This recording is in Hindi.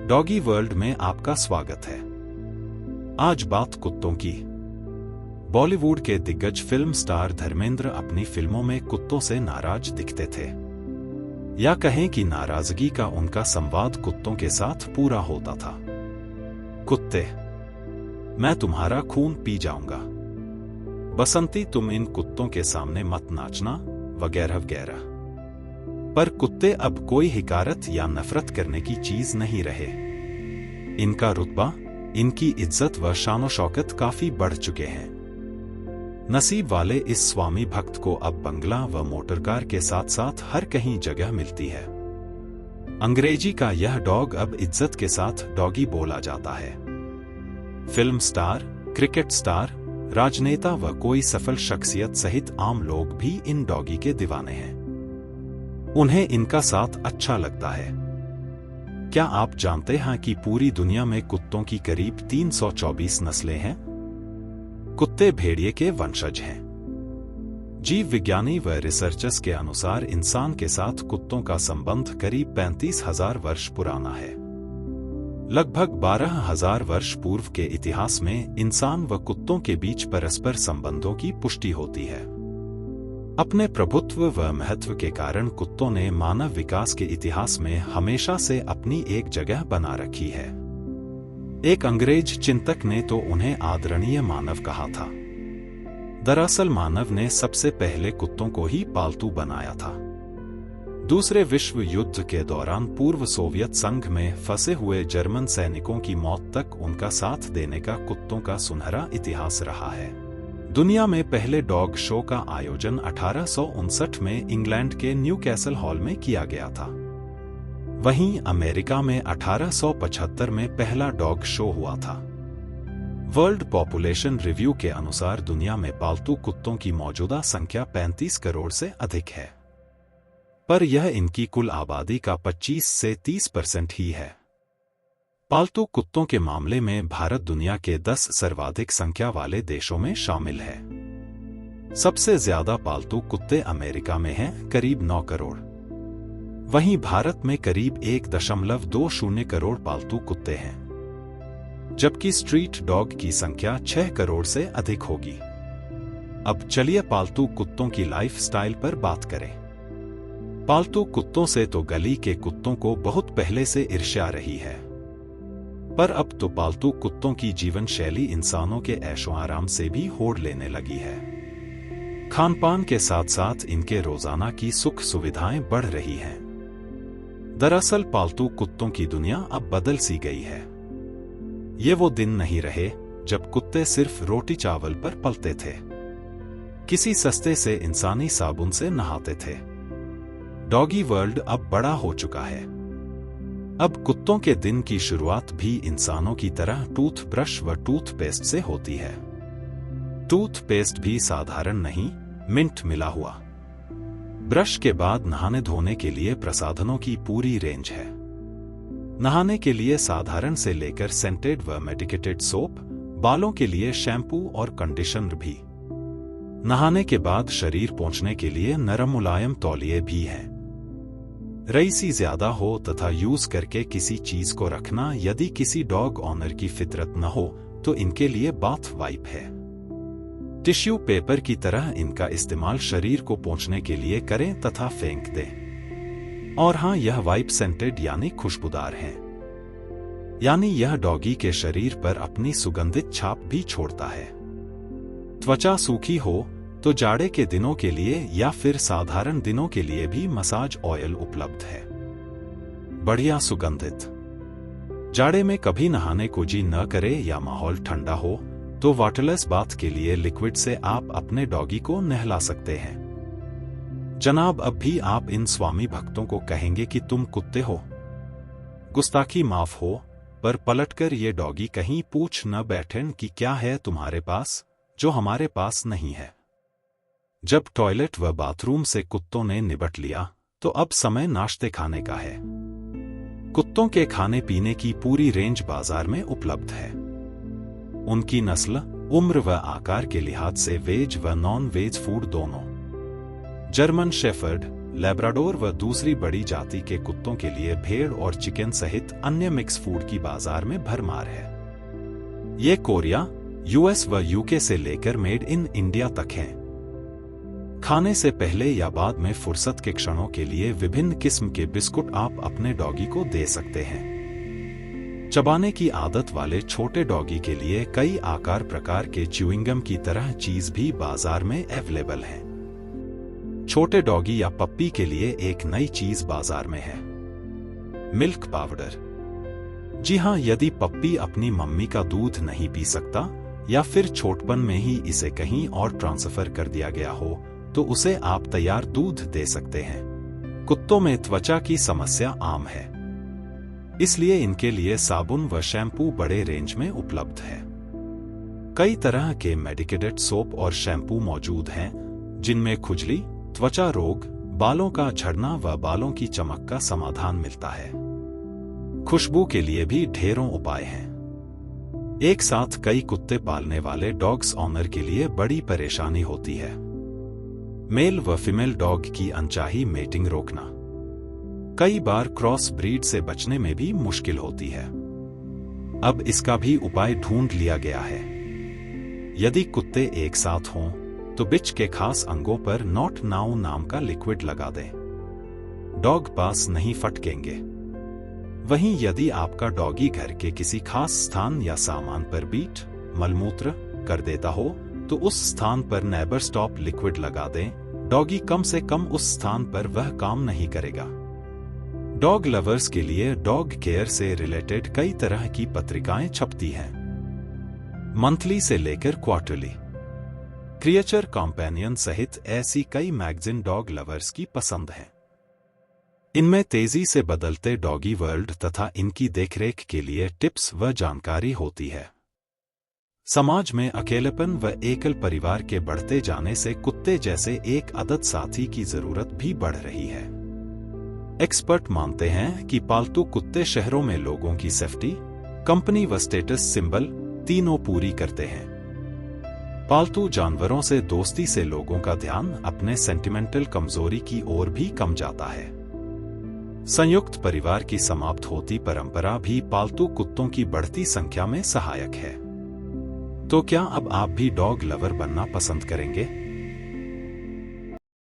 डॉगी वर्ल्ड में आपका स्वागत है। आज बात कुत्तों की। बॉलीवुड के दिग्गज फिल्म स्टार धर्मेंद्र अपनी फिल्मों में कुत्तों से नाराज दिखते थे, या कहें कि नाराजगी का उनका संवाद कुत्तों के साथ पूरा होता था। कुत्ते, मैं तुम्हारा खून पी जाऊंगा, बसंती तुम इन कुत्तों के सामने मत नाचना, वगैरह वगैरह। पर कुत्ते अब कोई हिकारत या नफरत करने की चीज नहीं रहे। इनका रुतबा, इनकी इज्जत व शानो शौकत काफी बढ़ चुके हैं। नसीब वाले इस स्वामी भक्त को अब बंगला व मोटरकार के साथ साथ हर कहीं जगह मिलती है। अंग्रेजी का यह डॉग अब इज्जत के साथ डॉगी बोला जाता है। फिल्म स्टार, क्रिकेट स्टार, राजनेता व कोई सफल शख्सियत सहित आम लोग भी इन डॉगी के दीवाने हैं। उन्हें इनका साथ अच्छा लगता है। क्या आप जानते हैं कि पूरी दुनिया में कुत्तों की करीब 324 नस्लें हैं? कुत्ते भेड़िए के वंशज हैं। जीव विज्ञानी व रिसर्चर्स के अनुसार इंसान के साथ कुत्तों का संबंध करीब 35,000 वर्ष पुराना है। लगभग 12,000 वर्ष पूर्व के इतिहास में इंसान व कुत्तों के बीच परस्पर संबंधों की पुष्टि होती है। अपने प्रभुत्व व महत्व के कारण कुत्तों ने मानव विकास के इतिहास में हमेशा से अपनी एक जगह बना रखी है। एक अंग्रेज चिंतक ने तो उन्हें आदरणीय मानव कहा था। दरअसल मानव ने सबसे पहले कुत्तों को ही पालतू बनाया था। दूसरे विश्व युद्ध के दौरान पूर्व सोवियत संघ में फंसे हुए जर्मन सैनिकों की मौत तक उनका साथ देने का कुत्तों का सुनहरा इतिहास रहा है। दुनिया में पहले डॉग शो का आयोजन 1859 में इंग्लैंड के न्यूकैसल हॉल में किया गया था। वहीं अमेरिका में 1875 में पहला डॉग शो हुआ था। वर्ल्ड पॉपुलेशन रिव्यू के अनुसार दुनिया में पालतू कुत्तों की मौजूदा संख्या 35 करोड़ से अधिक है, पर यह इनकी कुल आबादी का 25 से 30% ही है। पालतू कुत्तों के मामले में भारत दुनिया के 10 सर्वाधिक संख्या वाले देशों में शामिल है। सबसे ज्यादा पालतू कुत्ते अमेरिका में हैं, करीब 9 करोड़। वहीं भारत में करीब 1.20 करोड़ पालतू कुत्ते हैं, जबकि स्ट्रीट डॉग की संख्या 6 करोड़ से अधिक होगी। अब चलिए पालतू कुत्तों की लाइफस्टाइल पर बात करें। पालतू कुत्तों से तो गली के कुत्तों को बहुत पहले से ईर्ष्या रही है, पर अब तो पालतू कुत्तों की जीवन शैली इंसानों के ऐशो आराम से भी होड़ लेने लगी है। खानपान के साथ साथ इनके रोजाना की सुख सुविधाएं बढ़ रही हैं। दरअसल पालतू कुत्तों की दुनिया अब बदल सी गई है। ये वो दिन नहीं रहे जब कुत्ते सिर्फ रोटी चावल पर पलते थे, किसी सस्ते से इंसानी साबुन से नहाते थे। डॉगी वर्ल्ड अब बड़ा हो चुका है। अब कुत्तों के दिन की शुरुआत भी इंसानों की तरह टूथब्रश व टूथपेस्ट से होती है। टूथपेस्ट भी साधारण नहीं, मिंट मिला हुआ। ब्रश के बाद नहाने धोने के लिए प्रसाधनों की पूरी रेंज है। नहाने के लिए साधारण से लेकर सेंटेड व मेडिकेटेड सोप, बालों के लिए शैम्पू और कंडीशनर भी। नहाने के बाद शरीर पोंछने के लिए नरम मुलायम तौलिए भी हैं। रईसी ज्यादा हो तथा यूज करके किसी चीज को रखना यदि किसी डॉग ऑनर की फितरत न हो तो इनके लिए बाथ वाइप है। टिश्यू पेपर की तरह इनका इस्तेमाल शरीर को पोंछने के लिए करें तथा फेंक दें। और हाँ, यह वाइप सेंटेड यानी खुशबूदार है, यानी यह डॉगी के शरीर पर अपनी सुगंधित छाप भी छोड़ता है। त्वचा सूखी हो तो जाड़े के दिनों के लिए या फिर साधारण दिनों के लिए भी मसाज ऑयल उपलब्ध है, बढ़िया सुगंधित। जाड़े में कभी नहाने को जी न करे या माहौल ठंडा हो तो वाटरलेस बाथ के लिए लिक्विड से आप अपने डॉगी को नहला सकते हैं। जनाब, अब भी आप इन स्वामी भक्तों को कहेंगे कि तुम कुत्ते हो? गुस्ताखी माफ हो, पर पलटकर ये डॉगी कहीं पूछ न बैठें कि क्या है तुम्हारे पास जो हमारे पास नहीं है। जब टॉयलेट व बाथरूम से कुत्तों ने निबट लिया तो अब समय नाश्ते खाने का है। कुत्तों के खाने पीने की पूरी रेंज बाजार में उपलब्ध है। उनकी नस्ल, उम्र व आकार के लिहाज से वेज व नॉन वेज फूड दोनों। जर्मन शेफर्ड, लैब्राडोर व दूसरी बड़ी जाति के कुत्तों के लिए भेड़ और चिकन सहित अन्य मिक्स फूड की बाजार में भरमार है। ये कोरिया, यूएस व यूके से लेकर मेड इन इंडिया तक हैं। खाने से पहले या बाद में फुर्सत के क्षणों के लिए विभिन्न किस्म के बिस्कुट आप अपने डॉगी को दे सकते हैं। चबाने की आदत वाले छोटे डॉगी के लिए कई आकार प्रकार के च्युइंगम की तरह चीज भी बाजार में अवेलेबल हैं। छोटे डॉगी या पप्पी के लिए एक नई चीज बाजार में है, मिल्क पाउडर। जी हां, यदि पप्पी अपनी मम्मी का दूध नहीं पी सकता या फिर छोटपन में ही इसे कहीं और ट्रांसफर कर दिया गया हो, तो उसे आप तैयार दूध दे सकते हैं। कुत्तों में त्वचा की समस्या आम है, इसलिए इनके लिए साबुन व शैम्पू बड़े रेंज में उपलब्ध है। कई तरह के मेडिकेटेड सोप और शैम्पू मौजूद हैं, जिनमें खुजली, त्वचा रोग, बालों का झड़ना व बालों की चमक का समाधान मिलता है। खुशबू के लिए भी ढेरों उपाय हैं। एक साथ कई कुत्ते पालने वाले डॉग्स ओनर के लिए बड़ी परेशानी होती है। मेल व फीमेल डॉग की अनचाही मेटिंग रोकना। कई बार क्रॉस ब्रीड से बचने में भी मुश्किल होती है। अब इसका भी उपाय ढूंढ लिया गया है। यदि कुत्ते एक साथ हों, तो बिच के खास अंगों पर नॉट नाउ नाम का लिक्विड लगा दें। डॉग पास नहीं फटकेंगे। वहीं यदि आपका डॉगी घर के किसी खास स्थान या सामान पर बीट, मलमूत्र कर देता हो, तो उस स्थान पर नेबर स्टॉप लिक्विड लगा दें। डॉगी कम से कम उस स्थान पर वह काम नहीं करेगा। डॉग लवर्स के लिए डॉग केयर से रिलेटेड कई तरह की पत्रिकाएं छपती हैं, मंथली से लेकर क्वार्टरली। क्रिएचर कंपेनियन सहित ऐसी कई मैगजीन डॉग लवर्स की पसंद हैं। इनमें तेजी से बदलते डॉगी वर्ल्ड तथा इनकी देखरेख के लिए टिप्स व जानकारी होती है। समाज में अकेलेपन व एकल परिवार के बढ़ते जाने से कुत्ते जैसे एक आदत साथी की जरूरत भी बढ़ रही है। एक्सपर्ट मानते हैं कि पालतू कुत्ते शहरों में लोगों की सेफ्टी, कंपनी व स्टेटस सिंबल तीनों पूरी करते हैं। पालतू जानवरों से दोस्ती से लोगों का ध्यान अपने सेंटिमेंटल कमजोरी की ओर भी कम जाता है। संयुक्त परिवार की समाप्त होती परंपरा भी पालतू कुत्तों की बढ़ती संख्या में सहायक है। तो क्या अब आप भी डॉग लवर बनना पसंद करेंगे?